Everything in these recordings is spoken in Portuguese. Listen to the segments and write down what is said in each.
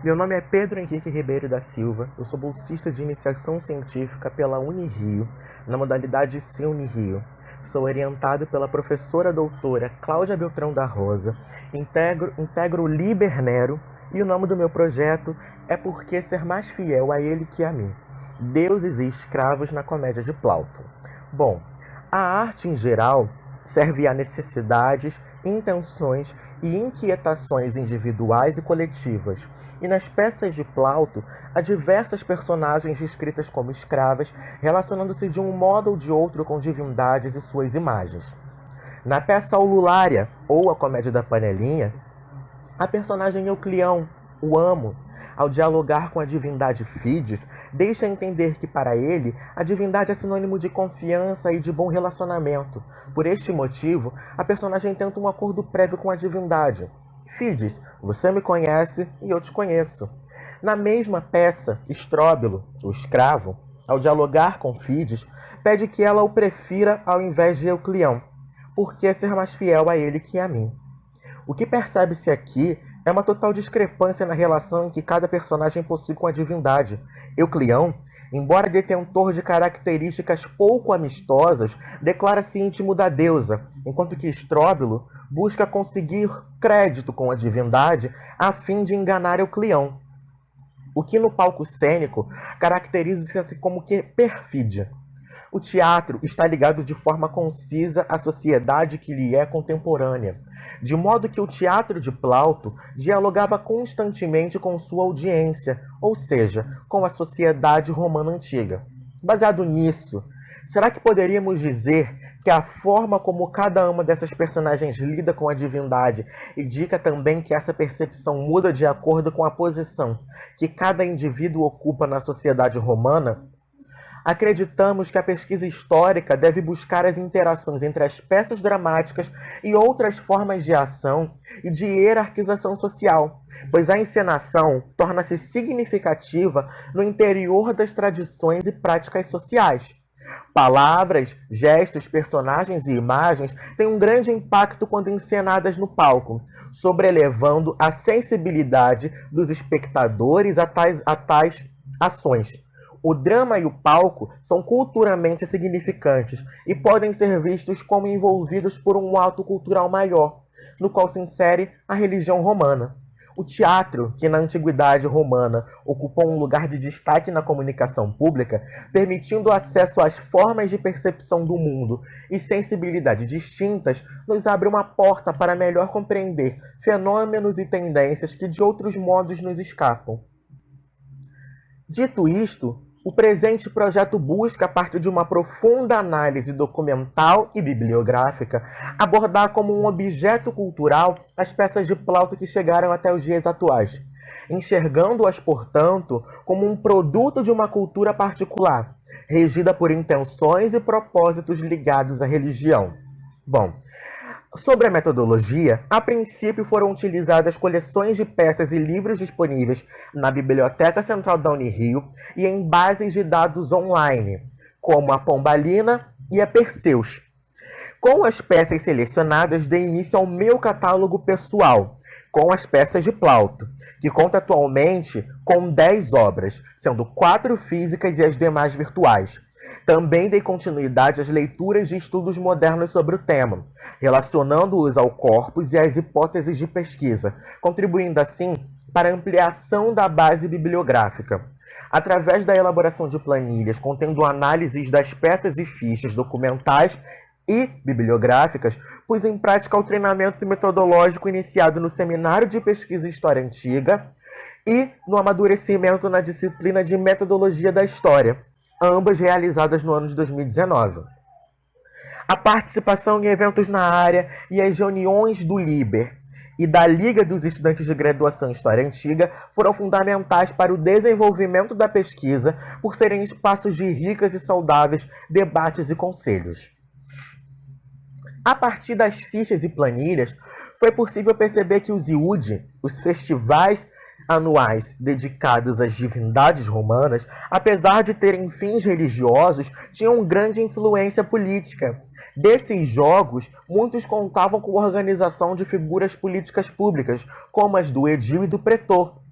Meu nome é Pedro Henrique Ribeiro da Silva, eu sou bolsista de iniciação científica pela Unirio, na modalidade C-Unirio. Sou orientado pela professora doutora Cláudia Beltrão da Rosa, integro o Liber Nero e o nome do meu projeto é Por que Ser Mais Fiel a Ele que a Mim? Deuses e Escravos na Comédia de Plauto. Bom, a arte em geral serve a necessidades, intenções e inquietações individuais e coletivas, e nas peças de Plauto há diversas personagens descritas como escravas, relacionando-se de um modo ou de outro com divindades e suas imagens. Na peça Aululária, ou A Comédia da Panelinha, a personagem Euclião, o amo, ao dialogar com a divindade Fides, deixa entender que para ele a divindade é sinônimo de confiança e de bom relacionamento. Por este motivo, a personagem tenta um acordo prévio com a divindade. Fides, você me conhece e eu te conheço. Na mesma peça, Estróbilo, o escravo, ao dialogar com Fides, pede que ela o prefira ao invés de Euclião, porque ser mais fiel a ele que a mim. O que percebe-se aqui é uma total discrepância na relação em que cada personagem possui com a divindade. Euclião, embora detentor de características pouco amistosas, declara-se íntimo da deusa, enquanto que Estróbilo busca conseguir crédito com a divindade a fim de enganar Euclião. O que no palco cênico caracteriza-se como que perfídia. O teatro está ligado de forma concisa à sociedade que lhe é contemporânea, de modo que o teatro de Plauto dialogava constantemente com sua audiência, ou seja, com a sociedade romana antiga. Baseado nisso, será que poderíamos dizer que a forma como cada uma dessas personagens lida com a divindade indica também que essa percepção muda de acordo com a posição que cada indivíduo ocupa na sociedade romana? Acreditamos que a pesquisa histórica deve buscar as interações entre as peças dramáticas e outras formas de ação e de hierarquização social, pois a encenação torna-se significativa no interior das tradições e práticas sociais. Palavras, gestos, personagens e imagens têm um grande impacto quando encenadas no palco, sobrelevando a sensibilidade dos espectadores a tais ações. O drama e o palco são culturalmente significantes e podem ser vistos como envolvidos por um ato cultural maior, no qual se insere a religião romana. O teatro, que na antiguidade romana ocupou um lugar de destaque na comunicação pública, permitindo acesso às formas de percepção do mundo e sensibilidade distintas, nos abre uma porta para melhor compreender fenômenos e tendências que de outros modos nos escapam. Dito isto, o presente projeto busca, a partir de uma profunda análise documental e bibliográfica, abordar como um objeto cultural as peças de Plauto que chegaram até os dias atuais, enxergando-as, portanto, como um produto de uma cultura particular, regida por intenções e propósitos ligados à religião. Bom, sobre a metodologia, a princípio foram utilizadas coleções de peças e livros disponíveis na Biblioteca Central da Unirio e em bases de dados online, como a Pombalina e a Perseus. Com as peças selecionadas, dei início ao meu catálogo pessoal, com as peças de Plauto, que conta atualmente com 10 obras, sendo 4 físicas e as demais virtuais. Também dei continuidade às leituras de estudos modernos sobre o tema, relacionando-os ao corpus e às hipóteses de pesquisa, contribuindo assim para a ampliação da base bibliográfica. Através da elaboração de planilhas contendo análises das peças e fichas documentais e bibliográficas, pus em prática o treinamento metodológico iniciado no Seminário de Pesquisa e História Antiga e no amadurecimento na disciplina de Metodologia da História, ambas realizadas no ano de 2019. A participação em eventos na área e as reuniões do Liber e da Liga dos Estudantes de Graduação em História Antiga foram fundamentais para o desenvolvimento da pesquisa, por serem espaços de ricas e saudáveis debates e conselhos. A partir das fichas e planilhas, foi possível perceber que os IUD, os festivais anuais dedicados às divindades romanas, apesar de terem fins religiosos, tinham grande influência política. Desses jogos, muitos contavam com a organização de figuras políticas públicas, como as do edil e do pretor.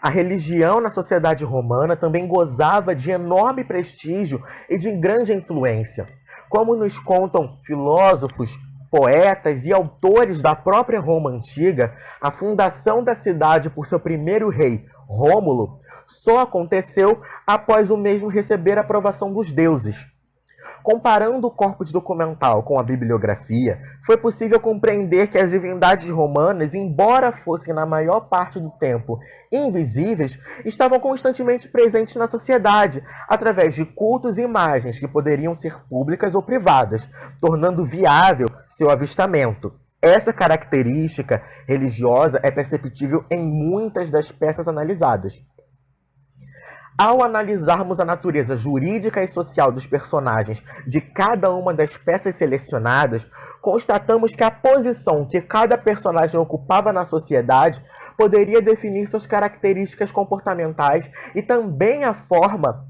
A religião na sociedade romana também gozava de enorme prestígio e de grande influência. Como nos contam filósofos, poetas e autores da própria Roma antiga, a fundação da cidade por seu primeiro rei, Rômulo, só aconteceu após o mesmo receber a aprovação dos deuses. Comparando o corpus documental com a bibliografia, foi possível compreender que as divindades romanas, embora fossem na maior parte do tempo invisíveis, estavam constantemente presentes na sociedade, através de cultos e imagens que poderiam ser públicas ou privadas, tornando viável seu avistamento. Essa característica religiosa é perceptível em muitas das peças analisadas. Ao analisarmos a natureza jurídica e social dos personagens de cada uma das peças selecionadas, constatamos que a posição que cada personagem ocupava na sociedade poderia definir suas características comportamentais e também a forma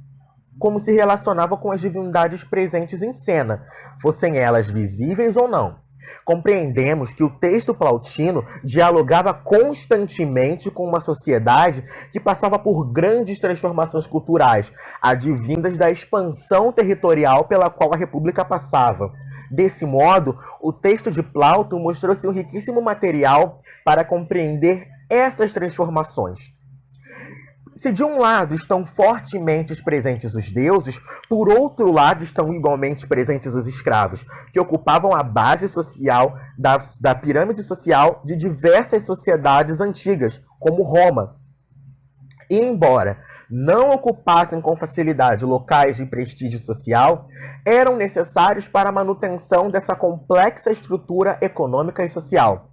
como se relacionava com as divindades presentes em cena, fossem elas visíveis ou não. Compreendemos que o texto plautino dialogava constantemente com uma sociedade que passava por grandes transformações culturais, advindas da expansão territorial pela qual a República passava. Desse modo, o texto de Plauto mostrou-se um riquíssimo material para compreender essas transformações. Se de um lado estão fortemente presentes os deuses, por outro lado estão igualmente presentes os escravos, que ocupavam a base social da pirâmide social de diversas sociedades antigas, como Roma. E embora não ocupassem com facilidade locais de prestígio social, eram necessários para a manutenção dessa complexa estrutura econômica e social.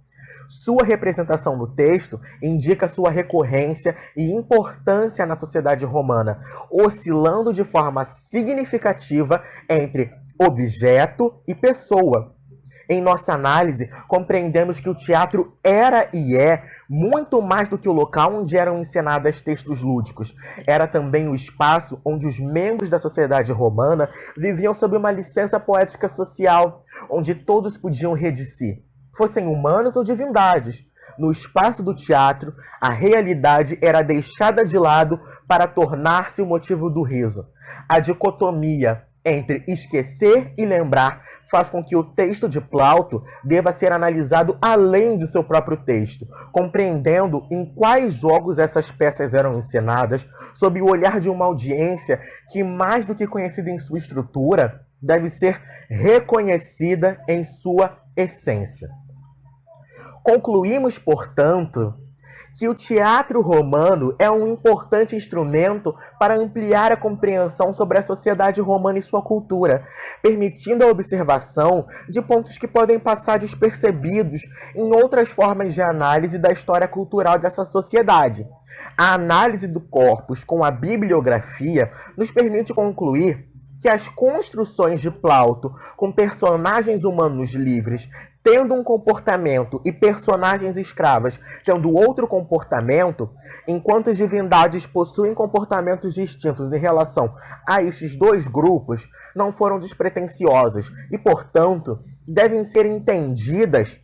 Sua representação no texto indica sua recorrência e importância na sociedade romana, oscilando de forma significativa entre objeto e pessoa. Em nossa análise, compreendemos que o teatro era e é muito mais do que o local onde eram encenados textos lúdicos. Era também o espaço onde os membros da sociedade romana viviam sob uma licença poética social, onde todos podiam rir de si, fossem humanos ou divindades. No espaço do teatro, a realidade era deixada de lado para tornar-se o motivo do riso. A dicotomia entre esquecer e lembrar faz com que o texto de Plauto deva ser analisado além de seu próprio texto, compreendendo em quais jogos essas peças eram encenadas, sob o olhar de uma audiência que, mais do que conhecida em sua estrutura, deve ser reconhecida em sua essência. Concluímos, portanto, que o teatro romano é um importante instrumento para ampliar a compreensão sobre a sociedade romana e sua cultura, permitindo a observação de pontos que podem passar despercebidos em outras formas de análise da história cultural dessa sociedade. A análise do corpus com a bibliografia nos permite concluir que as construções de Plauto, com personagens humanos livres tendo um comportamento e personagens escravas tendo outro comportamento, enquanto as divindades possuem comportamentos distintos em relação a estes dois grupos, não foram despretensiosas e, portanto, devem ser entendidas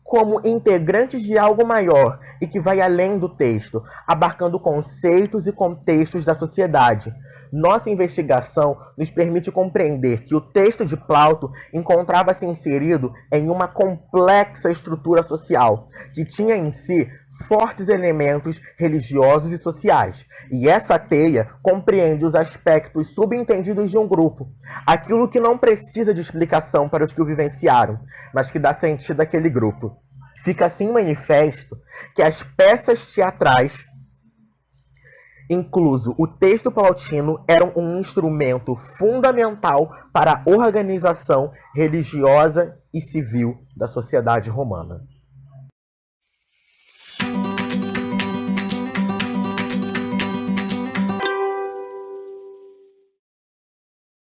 como integrantes de algo maior e que vai além do texto, abarcando conceitos e contextos da sociedade. Nossa investigação nos permite compreender que o texto de Plauto encontrava-se inserido em uma complexa estrutura social, que tinha em si fortes elementos religiosos e sociais. E essa teia compreende os aspectos subentendidos de um grupo, aquilo que não precisa de explicação para os que o vivenciaram, mas que dá sentido àquele grupo. Fica assim manifesto que as peças teatrais, incluso o texto plautino, eram um instrumento fundamental para a organização religiosa e civil da sociedade romana.